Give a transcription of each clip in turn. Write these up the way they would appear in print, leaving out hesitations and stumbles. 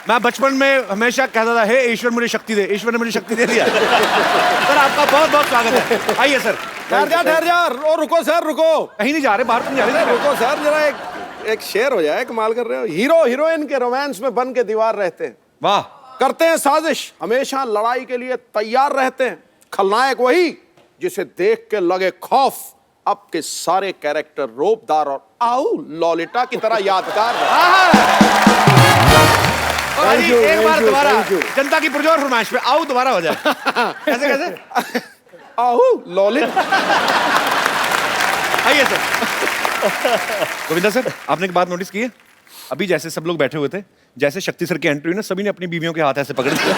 मैं बचपन में हमेशा कहता था, हे ईश्वर मुझे शक्ति दे। ईश्वर ने मुझे शक्ति दे दिया। सर आपका बहुत बहुत स्वागत है। आइए सर। ठहर जा। रुको सर, रुको। कहीं नहीं जा रहे, बाहर तो नहीं जा रहे। रुको सर, जरा एक शेर हो जाए। कमाल कर रहे हो। हीरो हीरोइन के रोमांस में बन के दीवार रहते हैं, वाह, करते हैं साजिश, हमेशा लड़ाई के लिए तैयार रहते हैं। खलनायक वही जिसे देख के लगे खौफ। अब के सारे कैरेक्टर रोबदार और आऊ लॉलिटा की तरह यादगार। एक बार दोबारा जनता की पुरजोर फरमाइश पे आओ दोबारा हो जाए। कैसे कैसे? आऊ लॉलिटा। आइए सर। गोविंदा सर, आपने एक बात नोटिस की है? अभी जैसे सब लोग बैठे हुए थे, जैसे शक्ति सर की एंट्री हुई ना, सभी ने अपनी बीवियों के हाथ ऐसे पकड़ लिया।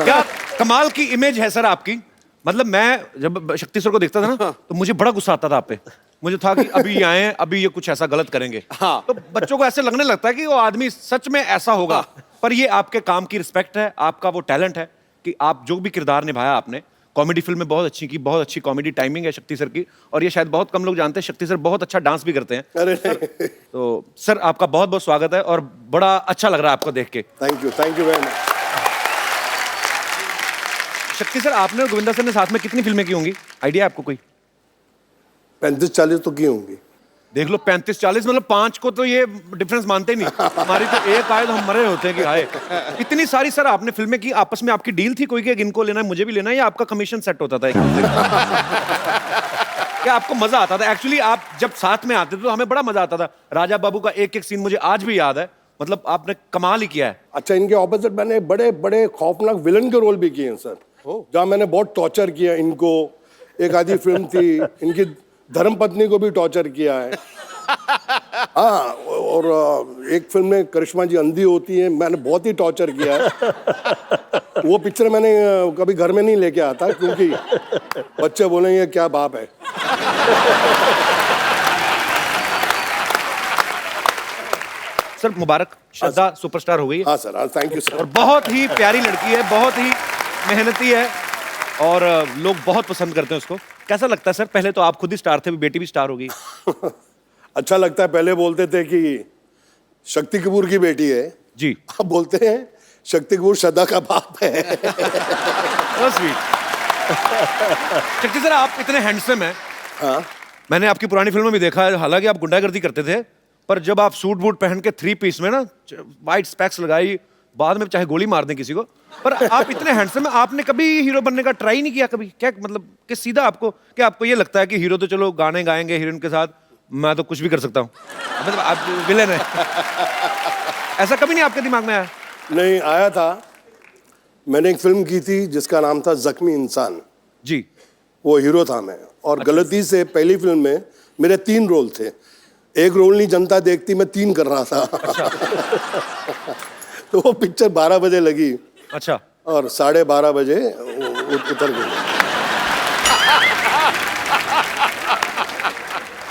क्या कमाल की इमेज है सर आपकी। मतलब मैं जब शक्ति सर को देखता था ना, तो मुझे बड़ा गुस्सा आता था आप पे। मुझे था कि अभी ये आए, अभी ये कुछ ऐसा गलत करेंगे। हाँ। तो बच्चों को ऐसे लगने लगता है कि वो आदमी सच में ऐसा होगा। पर ये आपके काम की रिस्पेक्ट है, आपका वो टैलेंट है कि आप जो भी किरदार निभाया आपने, कॉमेडी फिल्म में बहुत अच्छी की, बहुत अच्छी कॉमेडी टाइमिंग है शक्ति सर की। और ये शायद बहुत कम लोग जानते हैं, शक्ति सर बहुत अच्छा डांस भी करते हैं। अरे तो सर आपका बहुत बहुत स्वागत है और बड़ा अच्छा लग रहा है आपको देख के। Thank you very much. शक्ति सर, आपने और गोविंदा सर ने साथ में कितनी फिल्में की होंगी? आइडिया आपको कोई? 35-40 तो की होंगी। देख लो, 35-40 मतलब 5 को तो ये डिफरेंस मानते ही नहीं। हमारी तो एक आए तो हम मरे होते हैं कि आए। इतनी सारी सर आपने फिल्में की, आपस में आपकी डील थी कोई कि इनको लेना है मुझे भी लेना है, या आपका कमीशन सेट होता था? क्या आपको मजा आता था? एक्चुअली आप जब साथ में आते थे तो हमें बड़ा मजा आता था। राजा बाबू का एक एक सीन मुझे आज भी याद है। मतलब आपने कमाल ही किया है। अच्छा, इनके ऑपोजिट मैंने बड़े बड़े खौफनाक विलन के रोल भी किए हैं सर, जहाँ मैंने बहुत टॉर्चर किया इनको। एक आधी फिल्म थी, इनकी धर्मपत्नी को भी टॉर्चर किया है। हाँ, और एक फिल्म में करिश्मा जी अंधी होती है, मैंने बहुत ही टॉर्चर किया है। वो पिक्चर मैंने कभी घर में नहीं लेके आता, क्योंकि बच्चे बोलेंगे क्या बाप है। सर मुबारक, श्रद्धा सुपरस्टार हो गई है। हाँ सर, हाँ, थैंक यू सर। और बहुत ही प्यारी लड़की है, बहुत ही मेहनती है और लोग बहुत पसंद करते हैं उसको। कैसा लगता है सर? पहले तो आप खुद ही स्टार थे, बेटी भी स्टार हो गई। अच्छा लगता है। पहले बोलते थे कि शक्ति कपूर की बेटी है जी, अब बोलते हैं शक्ति कपूर श्रद्धा का बाप है। स्वीट। शक्ति सर, आप इतने हैंडसम हैं। हाँ, मैंने आपकी पुरानी फिल्मों में देखा है, हालांकि आप गुंडागर्दी करते थे, पर जब आप सूट बूट पहन के 3 पीस में ना, वाइट स्पेक्स लगाई, बाद में चाहे गोली मार दें किसी को, पर आप इतने हैंडसम हैं, आपने कभी हीरो बनने का ट्राई नहीं किया? कभी क्या मतलब कि सीधा आपको क्या आपको ये लगता है कि हीरो तो चलो गाने गाएंगे हीरोइन के साथ, मैं तो कुछ भी कर सकता हूँ, मतलब आप विलेन है? ऐसा कभी नहीं आपके दिमाग में आया? नहीं आया था। मैंने एक फिल्म की थी जिसका नाम था जख्मी इंसान जी, वो हीरो था मैं। और गलती से पहली फिल्म में मेरे 3 रोल थे। एक रोल नहीं जनता देखती, मैं 3 कर रहा था। तो वो पिक्चर 12 बजे लगी। अच्छा। और 12:30 बजे उतर गई।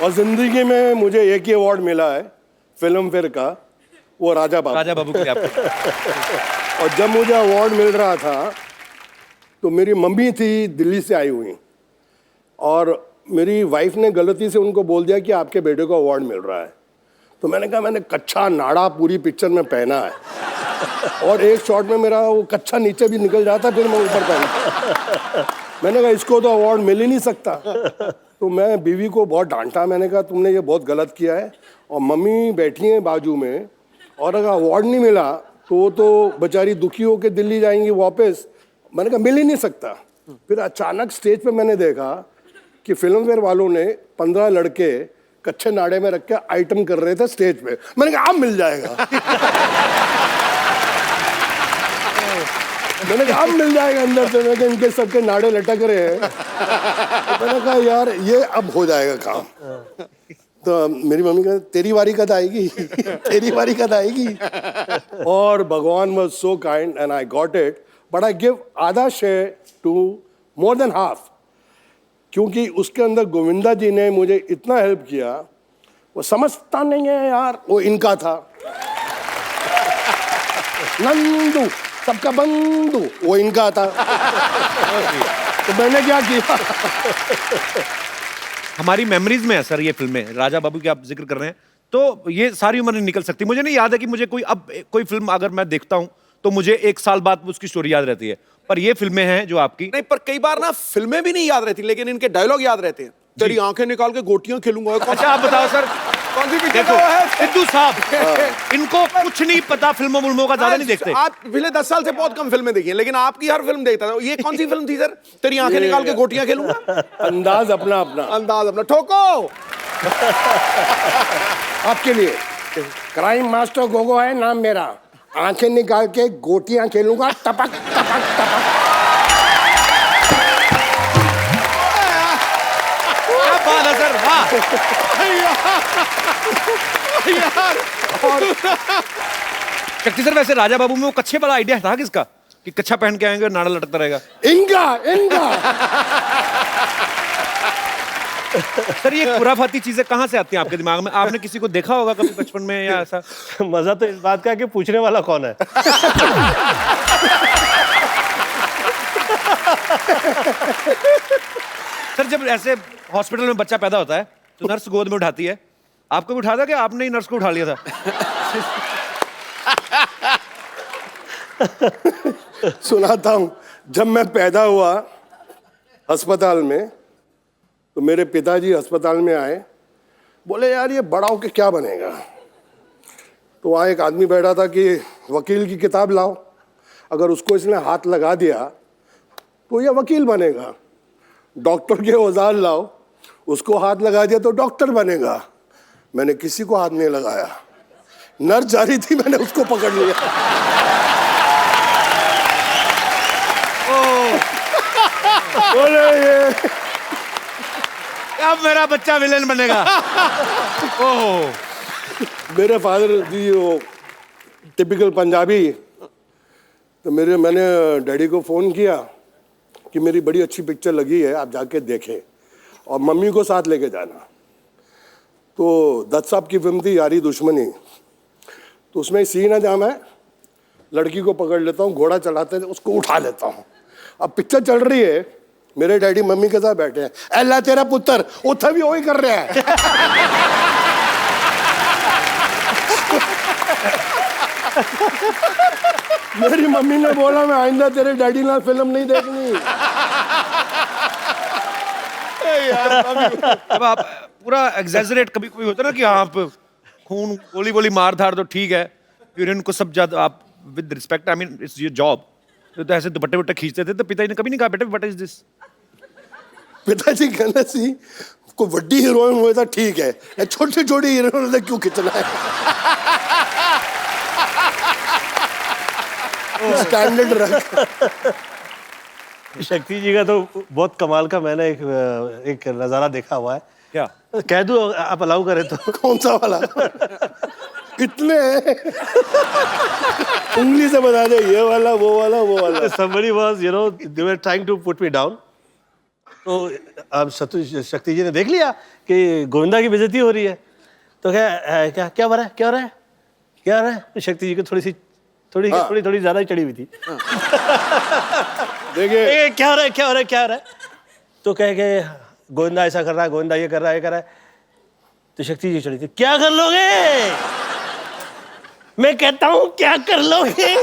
और जिंदगी में मुझे एक ही अवार्ड मिला है फिल्म फेयर का, वो राजा बाबू के लिए आपको। और जब मुझे अवार्ड मिल रहा था तो मेरी मम्मी थी दिल्ली से आई हुई, और मेरी वाइफ ने गलती से उनको बोल दिया कि आपके बेटे को अवार्ड मिल रहा है। तो मैंने कहा मैंने कच्चा नाड़ा पूरी पिक्चर में पहना है, और एक शॉट में मेरा वो कच्चा नीचे भी निकल जाता, फिर मैं ऊपर पहना। मैंने कहा इसको तो अवार्ड मिल ही नहीं सकता। तो मैं बीवी को बहुत डांटा, मैंने कहा तुमने ये बहुत गलत किया है। और मम्मी बैठी हैं बाजू में, और अगर अवार्ड नहीं मिला तो वो तो बेचारी दुखी होकर दिल्ली जाएंगी वापस। मैंने कहा मिल ही नहीं सकता। फिर अचानक स्टेज पे मैंने देखा कि फिल्म फेयर वालों ने 15 लड़के कच्चे नाड़े में रख के आइटम कर रहे थे स्टेज पे। मैंने कहा अब मिल जाएगा। मैंने कहा अब मिल जाएगा अंदर से। मैंने कहा इनके सबके नाड़े लटक रहे हैं। तो मैंने कहा यार ये अब हो जाएगा काम। तो मेरी मम्मी कहती तेरी बारी कब आएगी, तेरी बारी कब आएगी। और Bhagwan was so kind and I got it, but I give आधा share to more than half, क्योंकि उसके अंदर गोविंदा जी ने मुझे इतना हेल्प किया। वो समझता नहीं है यार, वो इनका था नंदू सबका बंधु, वो इनका था। तो मैंने क्या किया। हमारी मेमोरीज में है सर ये फिल्में, राजा बाबू की आप जिक्र कर रहे हैं, तो ये सारी उम्र नहीं निकल सकती। मुझे नहीं याद है कि मुझे कोई फिल्म अगर मैं देखता हूं तो मुझे 1 साल बाद उसकी स्टोरी याद रहती है, पर ये फिल्में हैं जो आपकी। नहीं, पर कई बार ना फिल्में भी नहीं याद रहती, लेकिन इनके डायलॉग याद रहते हैं। तेरी आंखें निकाल के गोटियां खेलूंगा। अच्छा आप बताओ सर, कौन सी पिक्चर देखो का वो है? सिद्धू साहब इनको कुछ नहीं पता, फिल्मों का ज्यादा नहीं देखते। आप पिछले 10 साल से बहुत कम फिल्में देखी हैं, लेकिन आपकी हर फिल्म देखता था। ये कौन सी फिल्म थी सर? तेरी आंखें निकाल के गोटियां खेलूंगा। अंदाज अपना अपना, अंदाज अपना। ठोको। आपके लिए क्राइम मास्टर गोगो है नाम मेरा, आंखें निकाल के गोटियां खेलूंगा, टपक टपक टपक। क्या बात है सर, वाह यार। और शक्ति सर, वैसे राजा बाबू में वो कच्छे वाला आइडिया था किसका कि कच्छा पहन के आएंगे और नाड़ा लटकता रहेगा? इनका सर ये खुराफाती चीजें कहाँ से आती हैं आपके दिमाग में? आपने किसी को देखा होगा कभी बचपन में या ऐसा? मजा तो इस बात का है कि पूछने वाला कौन है। सर जब ऐसे हॉस्पिटल में बच्चा पैदा होता है तो नर्स गोद में उठाती है, आपको भी उठा था कि आपने ही नर्स को उठा लिया था? सुनाता हूं, जब मैं पैदा हुआ अस्पताल में, तो मेरे पिताजी अस्पताल में आए, बोले यार ये बड़ा होके क्या बनेगा? तो वहाँ एक आदमी बैठा था कि वकील की किताब लाओ, अगर उसको इसने हाथ लगा दिया तो ये वकील बनेगा। डॉक्टर के औजार लाओ, उसको हाथ लगा दिया तो डॉक्टर बनेगा। मैंने किसी को हाथ नहीं लगाया, नर्स जा रही थी, मैंने उसको पकड़ लिया। बोले ये अब मेरा बच्चा विलेन बनेगा। ओह, मेरे फादर जी वो टिपिकल पंजाबी, तो मैंने डैडी को फ़ोन किया कि मेरी बड़ी अच्छी पिक्चर लगी है, आप जाके देखें और मम्मी को साथ लेके जाना। तो दत्त साहब की फिल्म थी यारी दुश्मनी, तो उसमें सीन है जहाँ मैं लड़की को पकड़ लेता हूँ, घोड़ा चलाते उसको उठा लेता हूँ। अब पिक्चर चल रही है, मेरे डैडी मम्मी के साथ बैठे हैं, अल्लाह तेरा पुत्र उठा भी वही कर रहा है। मेरी मम्मी ने बोला मैं आइंदा तेरे डैडी ना फिल्म नहीं देखनी। अब आप पूरा एग्जैजरेट कभी कोई होता है ना कि आप खून गोली वोली मार धार तो ठीक है, फिर इनको सब ज्यादा आप with respect, I mean it's your job, तो ऐसे दुपट्टे वट्टे खींचते थे, तो पिताजी ने कभी नहीं कहा बेटा व्हाट इज दिस? पिताजी कहना सी कोई वड्डी हीरोइन हुए तो ठीक है, छोटी छोटी हीरोइन तो क्यों खींचना है? स्टैंडर्ड रख। शक्ति जी का तो बहुत कमाल का मैंने एक नजारा देखा हुआ है। क्या कह दूं आप अलाउ करें तो? कौन सा वाला? कितने उंगली से बता दे, ये वाला वो वाला वो वाला। Somebody was, you know, they were trying to put me down. तो अब शक्ति जी ने देख लिया कि गोविंदा की बेइज्जती हो रही है, तो क्या हो रहा है, क्या हो रहा है, क्या हो रहा है? तो शक्ति जी को थोड़ी ज्यादा ही चढ़ी हुई थी। देखिए क्या हो रहा है, क्या हो रहा है, क्या हो रहा है? तो कह के गोविंदा ऐसा कर रहा है, गोविंदा ये कर रहा है, ये कर रहा है। तो शक्ति जी चढ़ी थी, क्या कर लोगे? मैं कहता हूं क्या कर लोगे?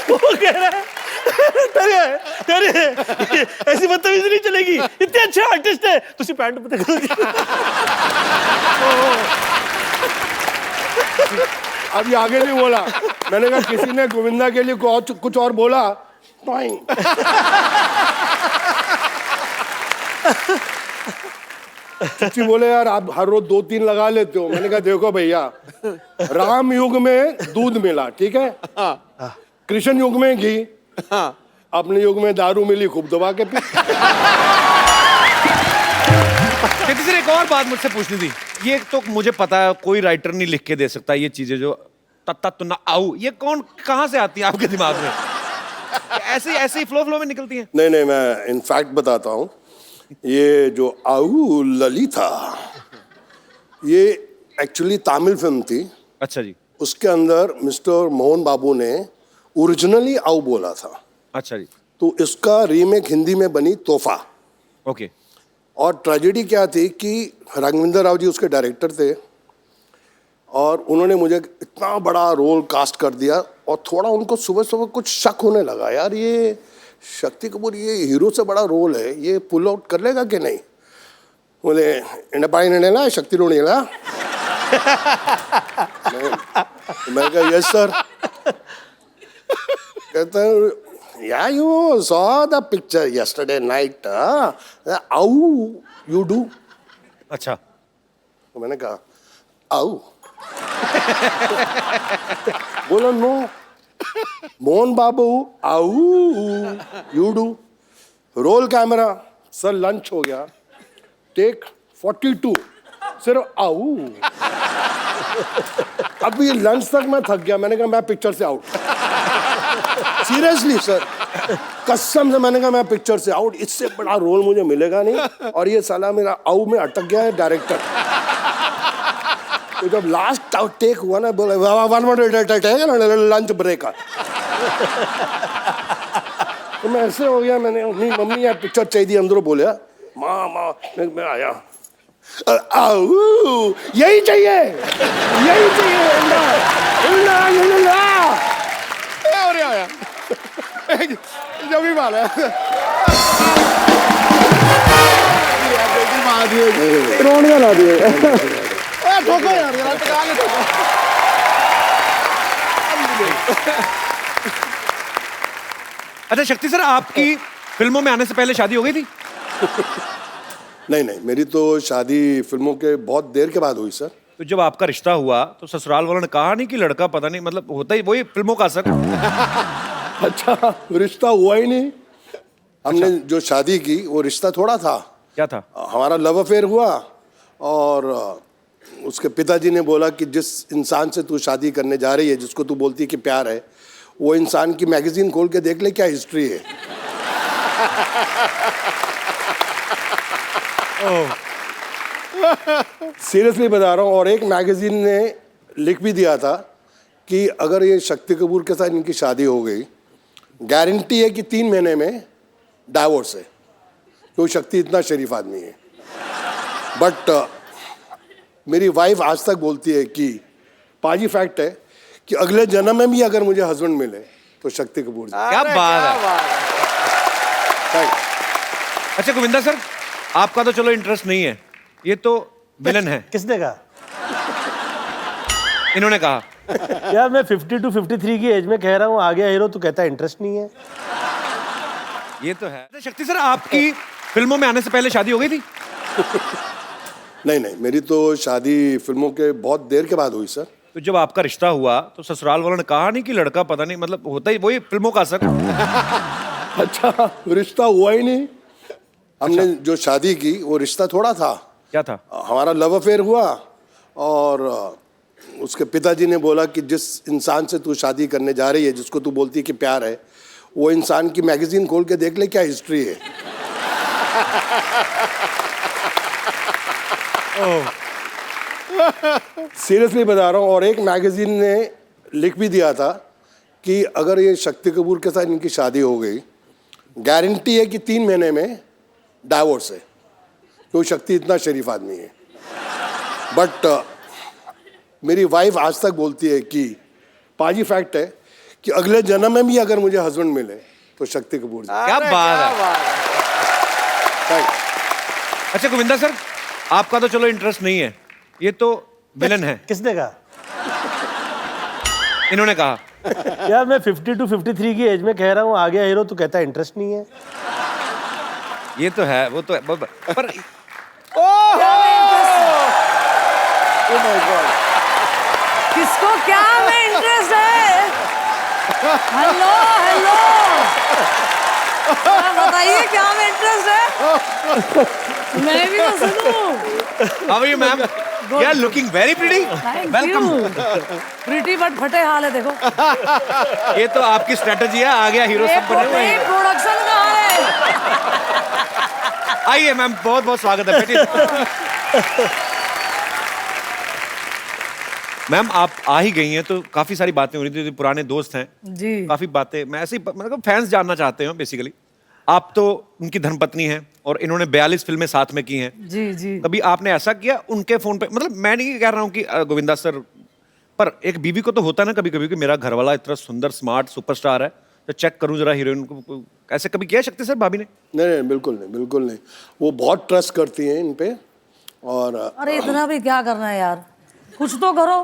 वो कह रहा है अरे ऐसी बदतमीजी नहीं चलेगी, इतने अच्छे आर्टिस्ट है, तुसी पैंट पता करोगे। अभी आगे नहीं बोला, मैंने कहा किसी ने गोविंदा के लिए कुछ और बोला। चची बोले यार आप हर रोज 2-3 लगा लेते हो। मैंने कहा देखो भैया, राम युग में दूध मिला, ठीक है, कृष्ण युग में घी, अपने युग में दारू मिली, खूब दबा के पी। सर एक और बात मुझसे पूछनी थी, ये तो मुझे पता है कोई राइटर नहीं लिख के दे सकता ये चीजें जो तत्ता तुन्ना आऊ, ये कौन कहां से आती है आपके दिमाग में? ऐसे ही फ्लो में निकलती हैं? नहीं, मैं इनफैक्ट बताता हूँ, ये जो आऊ ललिता, ये एक्चुअली तमिल फिल्म थी। अच्छा जी। उसके अंदर मिस्टर मोहन बाबू ने ओरिजिनली आऊ बोला था। अच्छा जी। तो इसका रीमेक हिंदी में बनी तोहफा। ओके। और ट्रेजेडी क्या थी कि राघवेंद्र राव जी उसके डायरेक्टर थे और उन्होंने मुझे इतना बड़ा रोल कास्ट कर दिया और थोड़ा उनको सुबह सुबह कुछ शक होने लगा, यार ये शक्ति कपूर ये हीरो से बड़ा रोल है, ये पुल आउट कर लेगा कि नहीं। बोले इंडपाई नेला शक्ति रो नेला। मैं कहा यस सर। कहता है yeah you saw the picture yesterday night how you do। अच्छा। तो मैंने कहा आओ। बोला नो मोहन बाबू आओ you do. Roll camera sir lunch हो गया, टेक 42 सिर्फ आओ। अभी लंच तक मैं थक गया, मैंने कहा मैं पिक्चर से आउट। सीरियसली सर, कसम से मैंने कहा मैं पिक्चर से आउट, इससे बड़ा रोल मुझे मिलेगा नहीं। और ये साला मेरा आउ में अटक गया है डायरेक्टर। तो जब लास्ट टेक हुआ ना, बोले वन मिनट लंच ब्रेक। तो मैं ऐसे हो गया, मैंने अपनी मम्मी यार पिक्चर चाहिए अंदर बोले माँ माँ, मैं आया आओ यही चाहिए यही चाहिए। और आया जब भी मारा रोड का ला दिए। ठोको यार यार टका ले ठोको। अच्छा शक्ति सर, आपकी फिल्मों में आने से पहले शादी हो गई थी? नहीं, मेरी तो शादी फिल्मों के बहुत देर के बाद हुई सर। तो जब आपका रिश्ता हुआ तो ससुराल वालों ने कहा नहीं कि लड़का पता नहीं, मतलब होता ही वही फिल्मों का असर। अच्छा रिश्ता हुआ ही नहीं। हमने जो शादी की वो रिश्ता थोड़ा था। क्या था? हमारा लव अफेयर हुआ और उसके पिताजी ने बोला कि जिस इंसान से तू शादी करने जा रही है, जिसको तू बोलती है कि प्यार है, वो इंसान की मैगजीन खोल के देख ले क्या हिस्ट्री है। सीरियसली बता रहा हूँ। और एक मैगजीन ने लिख भी दिया था कि अगर ये शक्ति कपूर के साथ इनकी शादी हो गई, गारंटी है कि 3 महीने में डाइवोर्स है, क्योंकि शक्ति इतना शरीफ आदमी है। बट मेरी वाइफ आज तक बोलती है कि पाजी फैक्ट है कि अगले जन्म में भी अगर मुझे हस्बैंड मिले तो शक्ति कपूर जी। क्या बात है। Thanks। अच्छा गोविंदा सर, आपका तो चलो इंटरेस्ट नहीं है, ये तो विलन है। किसने कहा? इन्होंने कहा। यार मैं 50 to 53 की एज में कह रहा हूँ आ गया हीरो, तो कहता है इंटरेस्ट नहीं है। ये तो है। अच्छा शक्ति सर, आपकी फिल्मों में आने से पहले शादी हो गई थी? नहीं, मेरी तो शादी फिल्मों के बहुत देर के बाद हुई सर। तो जब आपका रिश्ता हुआ तो ससुराल वालों ने कहा नहीं कि लड़का पता नहीं, मतलब होता ही वही फिल्मों का असर। अच्छा रिश्ता हुआ ही नहीं। हमने जो शादी की वो रिश्ता थोड़ा था। क्या था? हमारा लव अफेयर हुआ और उसके पिताजी ने बोला कि जिस इंसान से तू शादी करने जा रही है, जिसको तू बोलती है कि प्यार है, वो इंसान की मैगजीन खोल के देख ले क्या हिस्ट्री है। सीरियसली बता रहा हूँ। और एक मैगजीन ने लिख भी दिया था कि अगर ये शक्ति कपूर के साथ इनकी शादी हो गई, गारंटी है कि 3 महीने में डाइवोर्स है, क्योंकि शक्ति इतना शरीफ आदमी है। बट मेरी वाइफ आज तक बोलती है कि पाजी फैक्ट है कि अगले जन्म में भी अगर मुझे हस्बैंड मिले तो शक्ति कपूर जी। क्या बात है। Thanks। अच्छा गोविंदा सर, आपका तो चलो इंटरेस्ट नहीं है, ये तो विलन है। किसने कहा? इन्होंने कहा। यार मैं 50 to 53 की एज में कह रहा हूँ आ गया हीरो, तो कहता है इंटरेस्ट नहीं है। ये तो है, वो तो है। पर किसको क्या में इंटरेस्ट है? हेलो बताइए क्या में इंटरेस्ट है? मैं भी तो सुनूं। How are you ma'am? You are looking very pretty. Welcome. Pretty but फटे हाल है देखो। ये तो आपकी स्ट्रेटजी है, आ गया हीरो सब बने हुए हैं। प्रोडक्शन कहाँ है? आइए मैम, बहुत बहुत स्वागत है। बैठिए। मैम आप आ ही गई हैं तो काफी सारी बातें हो रही थी, पुराने दोस्त हैं, जी काफी बातें मैं ऐसे ही मतलब फैंस जानना चाहते हैं बेसिकली। आप तो उनकी धर्मपत्नी हैं और इन्होंने 42 फिल्में साथ में की हैं। जी जी कभी आपने ऐसा किया उनके फोन पे, मतलब मैं नहीं कह रहा हूँ कि गोविंदा सर, पर एक बीवी को तो होता है ना कभी कभी कि मेरा घरवाला इतना सुंदर स्मार्ट सुपरस्टार है तो चेक करूं जरा हीरोइन को, ऐसे कभी किया शक्ति सर भाभी ने? नहीं नहीं, बिल्कुल नहीं, बिल्कुल नहीं। वो बहुत ट्रस्ट करती हैं इन पे। और अरे इतना भी क्या करना है यार, कुछ तो करो।